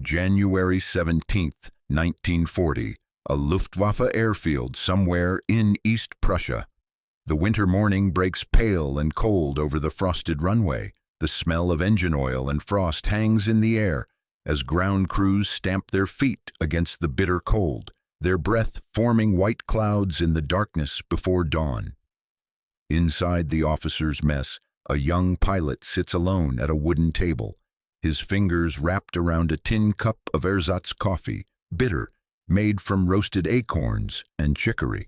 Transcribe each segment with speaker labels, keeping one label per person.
Speaker 1: January 17, 1940, a Luftwaffe airfield somewhere in East Prussia. The winter morning breaks pale and cold over the frosted runway. The smell of engine oil and frost hangs in the air as ground crews stamp their feet against the bitter cold, their breath forming white clouds in the darkness before dawn. Inside the officers' mess, a young pilot sits alone at a wooden table, his fingers wrapped around a tin cup of ersatz coffee, bitter, made from roasted acorns and chicory.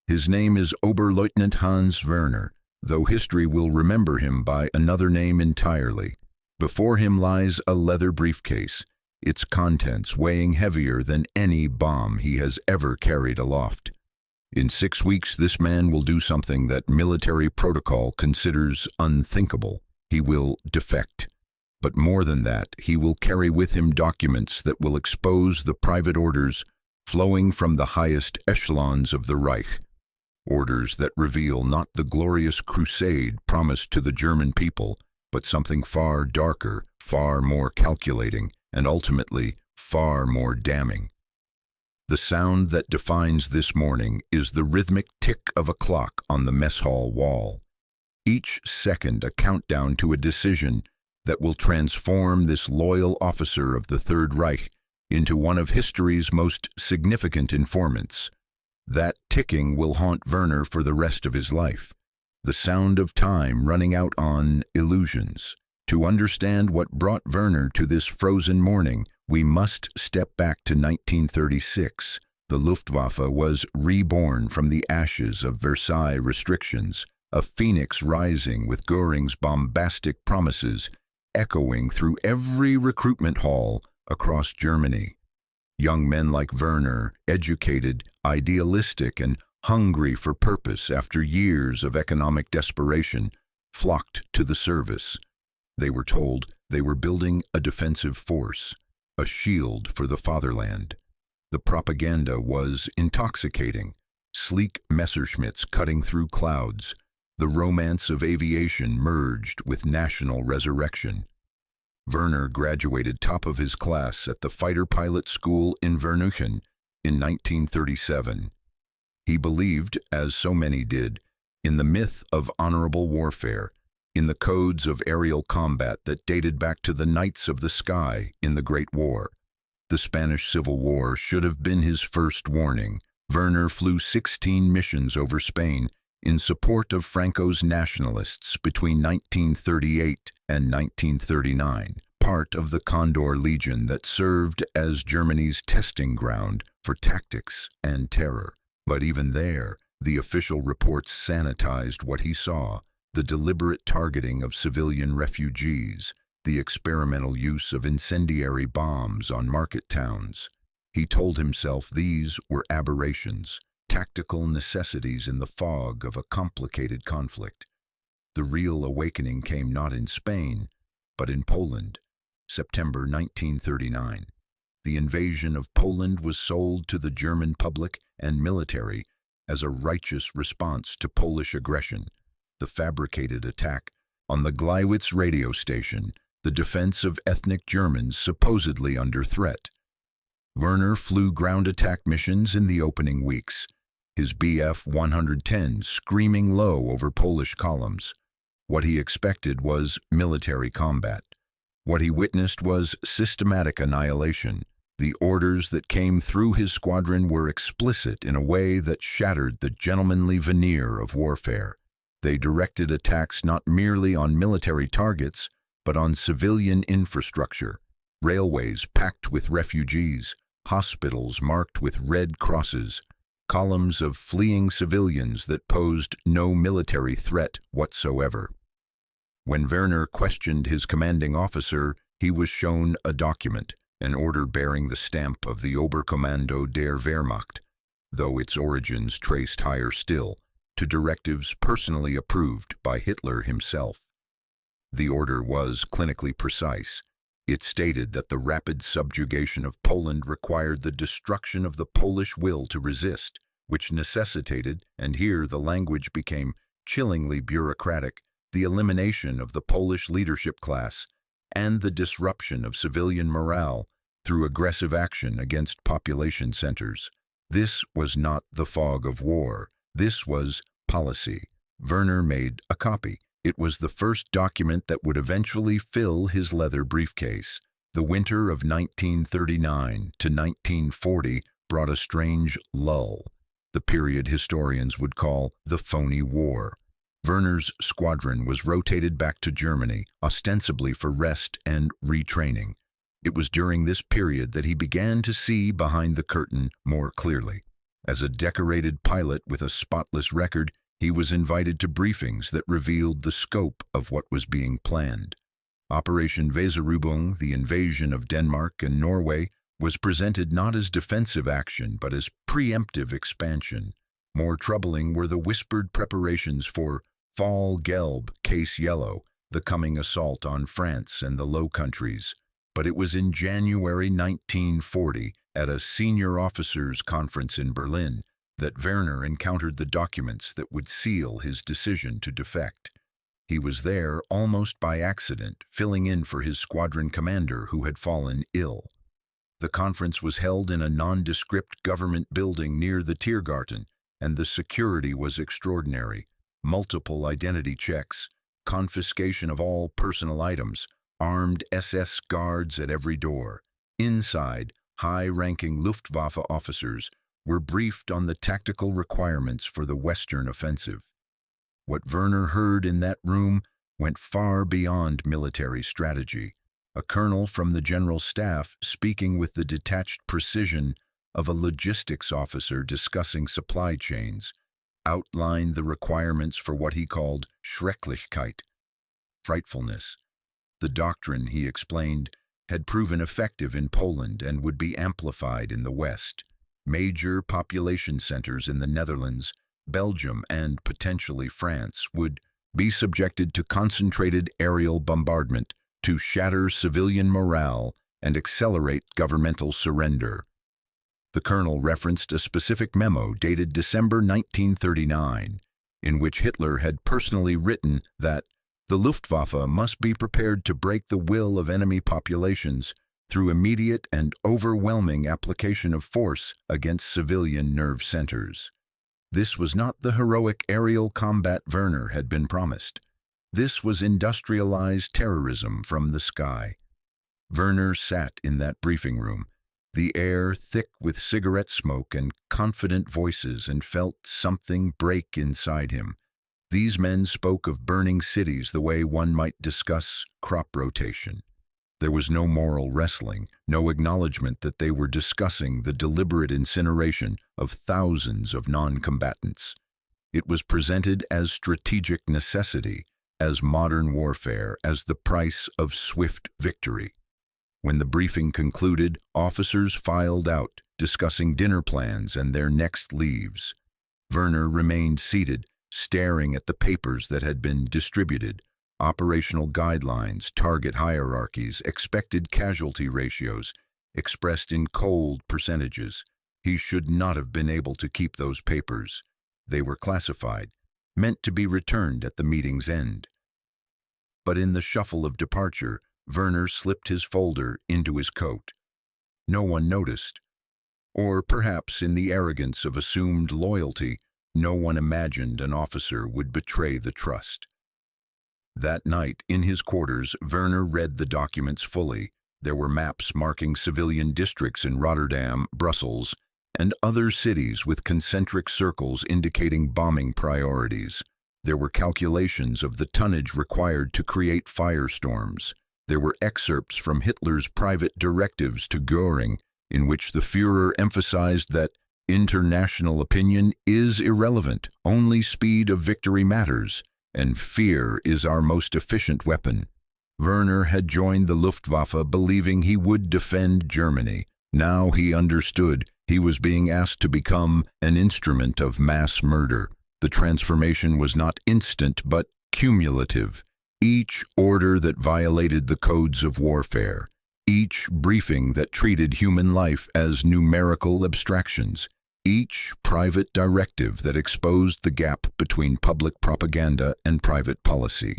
Speaker 1: His name is Oberleutnant Hans Werner, though history will remember him by another name entirely. Before him lies a leather briefcase, its contents weighing heavier than any bomb he has ever carried aloft. In 6 weeks, this man will do something that military protocol considers unthinkable. He will defect. But more than that, he will carry with him documents that will expose the private orders flowing from the highest echelons of the Reich. Orders that reveal not the glorious crusade promised to the German people, but something far darker, far more calculating, and ultimately far more damning. The sound that defines this morning is the rhythmic tick of a clock on the mess hall wall. Each second a countdown to a decision that will transform this loyal officer of the Third Reich into one of history's most significant informants. That ticking will haunt Werner for the rest of his life. The sound of time running out on illusions. To understand what brought Werner to this frozen morning, we must step back to 1936. The Luftwaffe was reborn from the ashes of Versailles restrictions, a phoenix rising with Göring's bombastic promises echoing through every recruitment hall across Germany. Young men like Werner, educated, idealistic, and hungry for purpose after years of economic desperation, flocked to the service. They were told they were building a defensive force, a shield for the fatherland. The propaganda was intoxicating, sleek Messerschmitts cutting through clouds. The romance of aviation merged with national resurrection. Werner graduated top of his class at the fighter pilot school in Vernuchen in 1937. He believed, as so many did, in the myth of honorable warfare, in the codes of aerial combat that dated back to the Knights of the Sky in the Great War. The Spanish Civil War should have been his first warning. Werner flew 16 missions over Spain in support of Franco's nationalists between 1938 and 1939, part of the Condor Legion that served as Germany's testing ground for tactics and terror. But even there, the official reports sanitized what he saw: the deliberate targeting of civilian refugees, the experimental use of incendiary bombs on market towns. He told himself these were aberrations, tactical necessities in the fog of a complicated conflict. The real awakening came not in Spain, but in Poland, September 1939. The invasion of Poland was sold to the German public and military as a righteous response to Polish aggression. The fabricated attack on the Gleiwitz radio station, the defense of ethnic Germans supposedly under threat. Werner flew ground attack missions in the opening weeks, his Bf-110 screaming low over Polish columns. What he expected was military combat. What he witnessed was systematic annihilation. The orders that came through his squadron were explicit in a way that shattered the gentlemanly veneer of warfare. They directed attacks not merely on military targets, but on civilian infrastructure, railways packed with refugees, hospitals marked with red crosses, columns of fleeing civilians that posed no military threat whatsoever. When Werner questioned his commanding officer, he was shown a document, an order bearing the stamp of the Oberkommando der Wehrmacht, though its origins traced higher still, to directives personally approved by Hitler himself. The order was clinically precise. It stated that the rapid subjugation of Poland required the destruction of the Polish will to resist, which necessitated, and here the language became chillingly bureaucratic, the elimination of the Polish leadership class and the disruption of civilian morale through aggressive action against population centers. This was not the fog of war. This was policy. Werner made a copy. It was the first document that would eventually fill his leather briefcase. The winter of 1939 to 1940 brought a strange lull, the period historians would call the phony war. Werner's squadron was rotated back to Germany, ostensibly for rest and retraining. It was during this period that he began to see behind the curtain more clearly. As a decorated pilot with a spotless record, he was invited to briefings that revealed the scope of what was being planned. Operation Weserübung, the invasion of Denmark and Norway, was presented not as defensive action but as preemptive expansion. More troubling were the whispered preparations for Fall Gelb, Case Yellow, the coming assault on France and the Low Countries. But it was in January 1940, at a senior officers' conference in Berlin, that Werner encountered the documents that would seal his decision to defect. He was there almost by accident, filling in for his squadron commander who had fallen ill. The conference was held in a nondescript government building near the Tiergarten, and the security was extraordinary. Multiple identity checks, confiscation of all personal items, armed SS guards at every door. Inside, high-ranking Luftwaffe officers were briefed on the tactical requirements for the Western offensive. What Werner heard in that room went far beyond military strategy. A colonel from the general staff, speaking with the detached precision of a logistics officer discussing supply chains, outlined the requirements for what he called Schrecklichkeit, frightfulness. The doctrine, he explained, had proven effective in Poland and would be amplified in the West. Major population centers in the Netherlands, Belgium, and potentially France would be subjected to concentrated aerial bombardment to shatter civilian morale and accelerate governmental surrender. The colonel referenced a specific memo dated December 1939, in which Hitler had personally written that the Luftwaffe must be prepared to break the will of enemy populations through immediate and overwhelming application of force against civilian nerve centers. This was not the heroic aerial combat Werner had been promised. This was industrialized terrorism from the sky. Werner sat in that briefing room, the air thick with cigarette smoke and confident voices, and felt something break inside him. These men spoke of burning cities the way one might discuss crop rotation. There was no moral wrestling, no acknowledgement that they were discussing the deliberate incineration of thousands of non-combatants. It was presented as strategic necessity, as modern warfare, as the price of swift victory. When the briefing concluded, officers filed out, discussing dinner plans and their next leaves. Werner remained seated, staring at the papers that had been distributed. Operational guidelines, target hierarchies, expected casualty ratios, expressed in cold percentages. He should not have been able to keep those papers. They were classified, meant to be returned at the meeting's end. But in the shuffle of departure, Werner slipped his folder into his coat. No one noticed. Or perhaps in the arrogance of assumed loyalty, no one imagined an officer would betray the trust. That night, in his quarters, Werner read the documents fully. There were maps marking civilian districts in Rotterdam, Brussels, and other cities with concentric circles indicating bombing priorities. There were calculations of the tonnage required to create firestorms. There were excerpts from Hitler's private directives to Göring, in which the Führer emphasized that international opinion is irrelevant, only speed of victory matters, and fear is our most efficient weapon. Werner had joined the Luftwaffe believing he would defend Germany. Now he understood he was being asked to become an instrument of mass murder. The transformation was not instant but cumulative. Each order that violated the codes of warfare, each briefing that treated human life as numerical abstractions, each private directive that exposed the gap between public propaganda and private policy.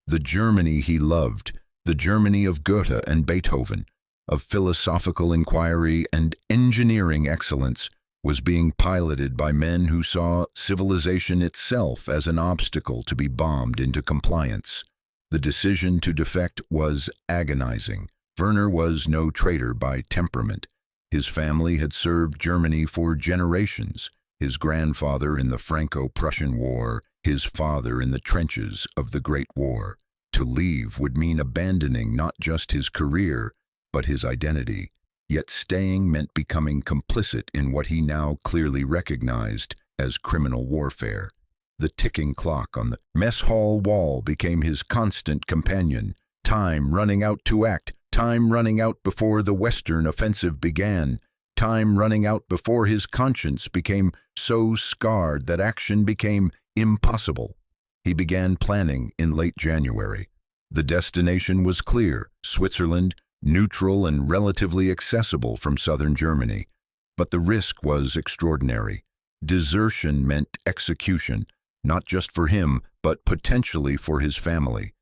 Speaker 1: The Germany he loved, the Germany of Goethe and Beethoven, of philosophical inquiry and engineering excellence was being piloted by men who saw civilization itself as an obstacle to be bombed into compliance. The decision to defect was agonizing. Werner was no traitor by temperament. His family had served Germany for generations, his grandfather in the Franco-Prussian War, his father in the trenches of the Great War. To leave would mean abandoning not just his career, but his identity. Yet staying meant becoming complicit in what he now clearly recognized as criminal warfare. The ticking clock on the mess hall wall became his constant companion. Time running out to act, time running out before the Western offensive began, time running out before his conscience became so scarred that action became impossible. He began planning in late January. The destination was clear: Switzerland, neutral and relatively accessible from southern Germany. But the risk was extraordinary. Desertion meant execution, not just for him, but potentially for his family.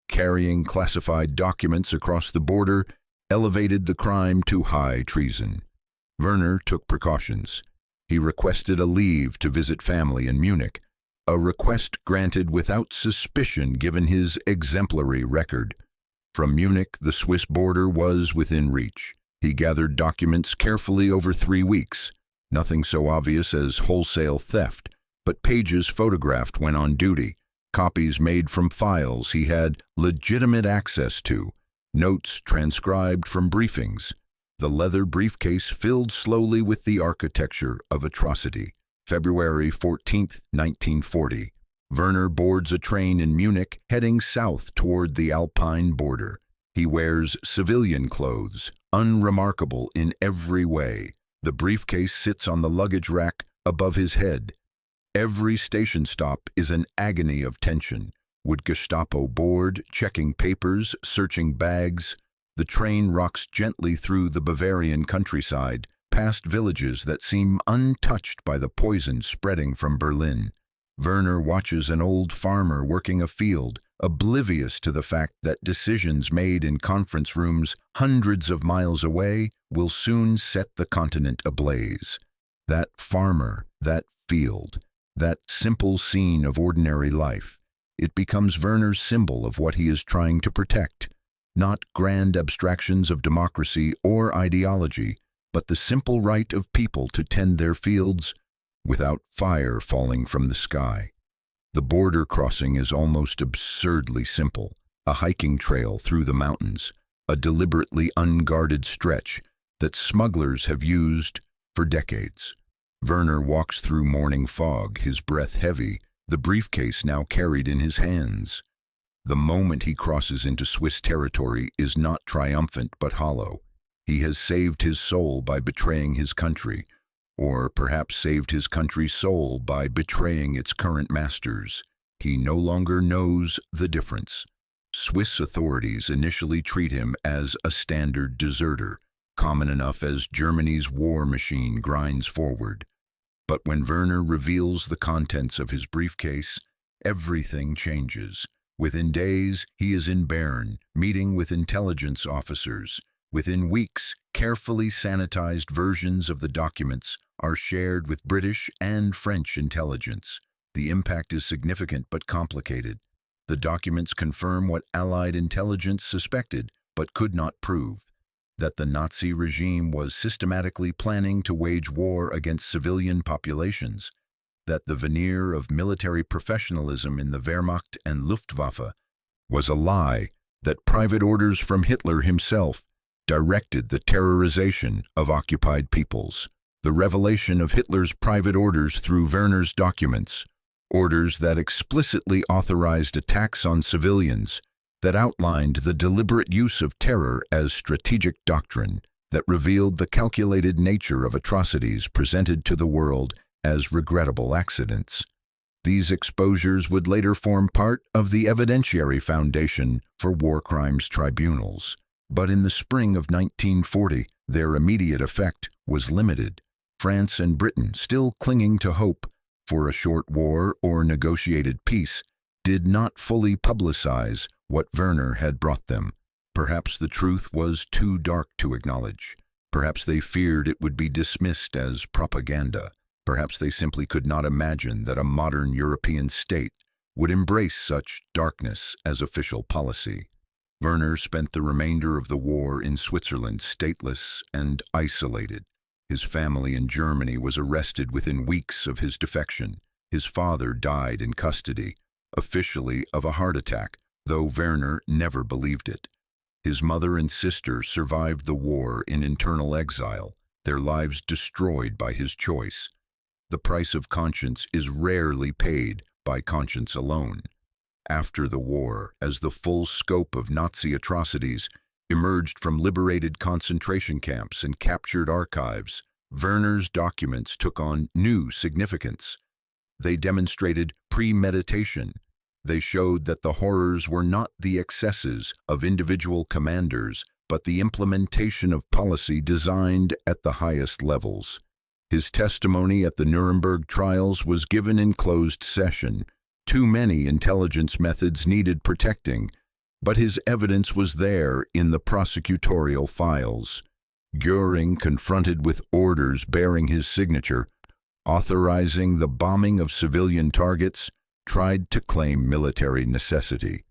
Speaker 1: Carrying classified documents across the border elevated the crime to high treason. Werner took precautions. He requested a leave to visit family in Munich, a request granted without suspicion given his exemplary record. From Munich, the Swiss border was within reach. He gathered documents carefully over 3 weeks. Nothing so obvious as wholesale theft, but pages photographed when on duty, copies made from files he had legitimate access to, notes transcribed from briefings. The leather briefcase filled slowly with the architecture of atrocity. February 14, 1940. Werner boards a train in Munich heading south toward the Alpine border. He wears civilian clothes, unremarkable in every way. The briefcase sits on the luggage rack above his head. Every station stop is an agony of tension. Would Gestapo board, checking papers, searching bags? The train rocks gently through the Bavarian countryside, past villages that seem untouched by the poison spreading from Berlin. Werner watches an old farmer working a field, oblivious to the fact that decisions made in conference rooms hundreds of miles away will soon set the continent ablaze. That farmer, that field, that simple scene of ordinary life, it becomes Werner's symbol of what he is trying to protect. Not grand abstractions of democracy or ideology, but the simple right of people to tend their fields without fire falling from the sky. The border crossing is almost absurdly simple: a hiking trail through the mountains, a deliberately unguarded stretch that smugglers have used for decades. Werner walks through morning fog, his breath heavy, the briefcase now carried in his hands. The moment he crosses into Swiss territory is not triumphant but hollow. He has saved his soul by betraying his country, or perhaps saved his country's soul by betraying its current masters. He no longer knows the difference. Swiss authorities initially treat him as a standard deserter, common enough as Germany's war machine grinds forward. But when Werner reveals the contents of his briefcase, everything changes. Within days, he is in Bern, meeting with intelligence officers. Within weeks, carefully sanitized versions of the documents are shared with British and French intelligence. The impact is significant but complicated. The documents confirm what Allied intelligence suspected but could not prove: that the Nazi regime was systematically planning to wage war against civilian populations, that the veneer of military professionalism in the Wehrmacht and Luftwaffe was a lie, that private orders from Hitler himself directed the terrorization of occupied peoples. The revelation of Hitler's private orders through Werner's documents, orders that explicitly authorized attacks on civilians, that outlined the deliberate use of terror as strategic doctrine, that revealed the calculated nature of atrocities presented to the world as regrettable accidents. These exposures would later form part of the evidentiary foundation for war crimes tribunals. But in the spring of 1940, their immediate effect was limited. France and Britain, still clinging to hope for a short war or negotiated peace, did not fully publicize what Werner had brought them. Perhaps the truth was too dark to acknowledge. Perhaps they feared it would be dismissed as propaganda. Perhaps they simply could not imagine that a modern European state would embrace such darkness as official policy. Werner spent the remainder of the war in Switzerland, stateless and isolated. His family in Germany was arrested within weeks of his defection. His father died in custody, officially of a heart attack, though Werner never believed it. His mother and sister survived the war in internal exile, their lives destroyed by his choice. The price of conscience is rarely paid by conscience alone. After the war, as the full scope of Nazi atrocities emerged from liberated concentration camps and captured archives, Werner's documents took on new significance. They demonstrated premeditation. They showed that the horrors were not the excesses of individual commanders, but the implementation of policy designed at the highest levels. His testimony at the Nuremberg trials was given in closed session. Too many intelligence methods needed protecting, but his evidence was there in the prosecutorial files. Göring, confronted with orders bearing his signature, authorizing the bombing of civilian targets, tried to claim military necessity.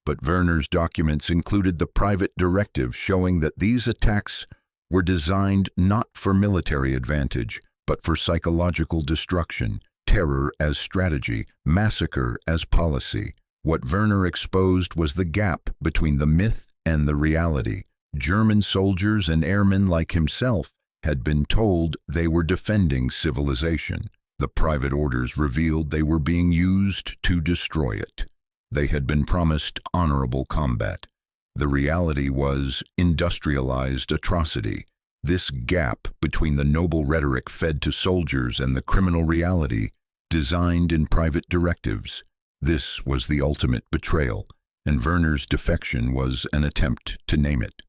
Speaker 1: But Werner's documents included the private directive showing that these attacks were designed not for military advantage, but for psychological destruction, terror as strategy, massacre as policy. What Werner exposed was the gap between the myth and the reality. German soldiers and airmen like himself had been told they were defending civilization. The private orders revealed they were being used to destroy it. They had been promised honorable combat. The reality was industrialized atrocity. This gap between the noble rhetoric fed to soldiers and the criminal reality designed in private directives. This was the ultimate betrayal, and Werner's defection was an attempt to name it.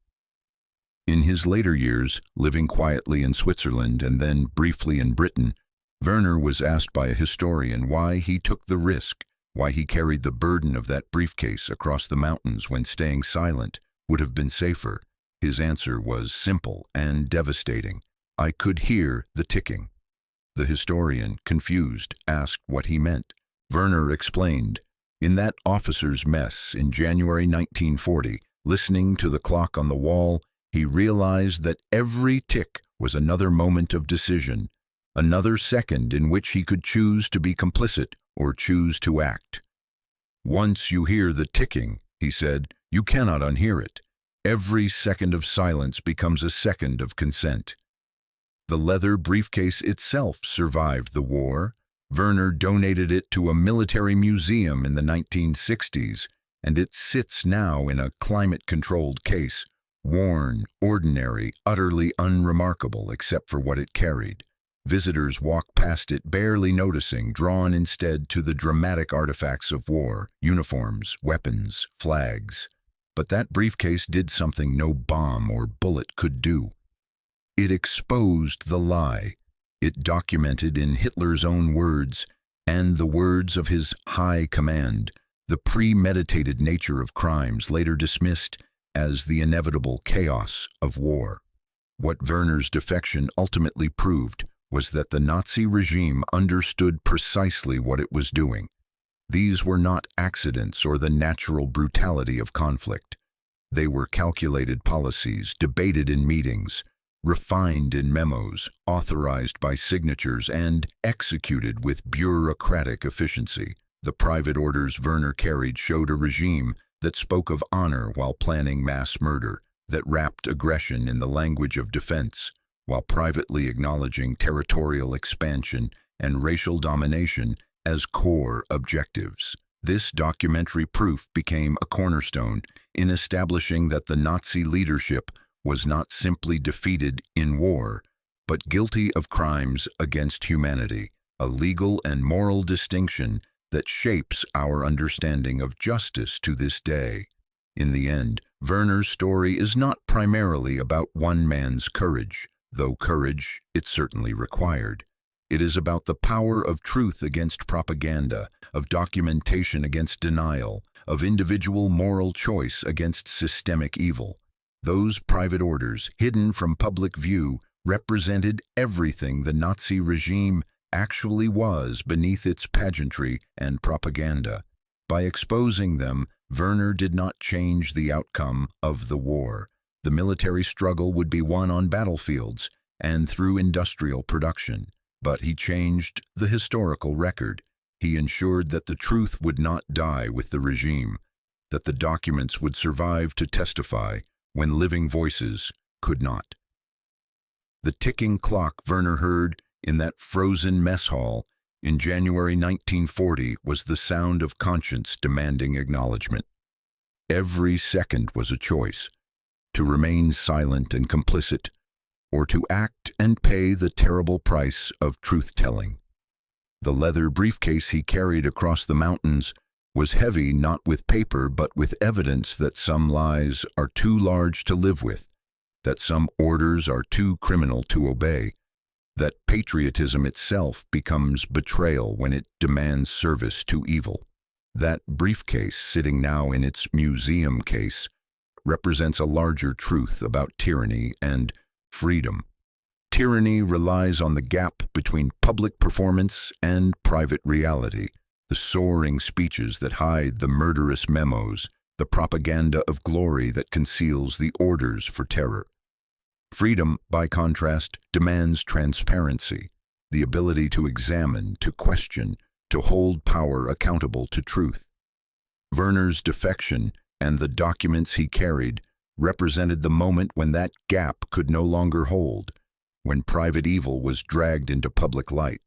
Speaker 1: In his later years, living quietly in Switzerland and then briefly in Britain, Werner was asked by a historian why he took the risk, why he carried the burden of that briefcase across the mountains when staying silent would have been safer. His answer was simple and devastating. I could hear the ticking. The historian, confused, asked what he meant. Werner explained, in that officer's mess in January 1940, listening to the clock on the wall, he realized that every tick was another moment of decision, another second in which he could choose to be complicit or choose to act. Once you hear the ticking, he said, you cannot unhear it. Every second of silence becomes a second of consent. The leather briefcase itself survived the war. Werner donated it to a military museum in the 1960s, and it sits now in a climate-controlled case, worn, ordinary, utterly unremarkable except for what it carried. Visitors walk past it barely noticing, drawn instead to the dramatic artifacts of war, uniforms, weapons, flags. But that briefcase did something no bomb or bullet could do. It exposed the lie. It documented in Hitler's own words, and the words of his high command, the premeditated nature of crimes later dismissed as the inevitable chaos of war. What Werner's defection ultimately proved was that the Nazi regime understood precisely what it was doing. These were not accidents or the natural brutality of conflict. They were calculated policies, debated in meetings, refined in memos, authorized by signatures, and executed with bureaucratic efficiency. The private orders Werner carried showed a regime that spoke of honor while planning mass murder, that wrapped aggression in the language of defense, while privately acknowledging territorial expansion and racial domination as core objectives. This documentary proof became a cornerstone in establishing that the Nazi leadership was not simply defeated in war, but guilty of crimes against humanity, a legal and moral distinction that shapes our understanding of justice to this day. In the end, Werner's story is not primarily about one man's courage, though courage it certainly required. It is about the power of truth against propaganda, of documentation against denial, of individual moral choice against systemic evil. Those private orders, hidden from public view, represented everything the Nazi regime actually was beneath its pageantry and propaganda. By exposing them, Werner did not change the outcome of the war. The military struggle would be won on battlefields and through industrial production. But he changed the historical record. He ensured that the truth would not die with the regime, that the documents would survive to testify when living voices could not. The ticking clock Werner heard in that frozen mess hall in January 1940 was the sound of conscience demanding acknowledgement. Every second was a choice, to remain silent and complicit, or to act and pay the terrible price of truth-telling. The leather briefcase he carried across the mountains was heavy not with paper but with evidence that some lies are too large to live with, that some orders are too criminal to obey, that patriotism itself becomes betrayal when it demands service to evil. That briefcase, sitting now in its museum case, represents a larger truth about tyranny and freedom. Tyranny relies on the gap between public performance and private reality, the soaring speeches that hide the murderous memos, the propaganda of glory that conceals the orders for terror. Freedom, by contrast, demands transparency, the ability to examine, to question, to hold power accountable to truth. Werner's defection and the documents he carried represented the moment when that gap could no longer hold, when private evil was dragged into public light.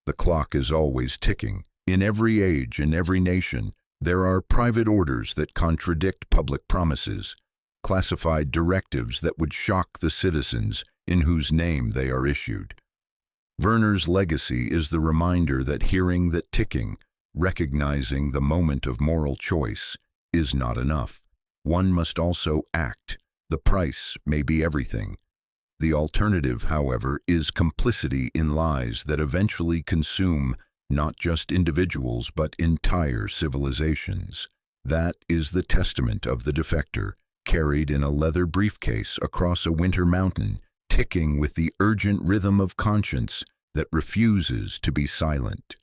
Speaker 1: The clock is always ticking. In every age, in every nation, there are private orders that contradict public promises, classified directives that would shock the citizens in whose name they are issued. Werner's legacy is the reminder that hearing that ticking, recognizing the moment of moral choice, is not enough. One must also act. The price may be everything. The alternative, however, is complicity in lies that eventually consume not just individuals but entire civilizations. That is the testament of the defector, carried in a leather briefcase across a winter mountain, ticking with the urgent rhythm of conscience that refuses to be silent.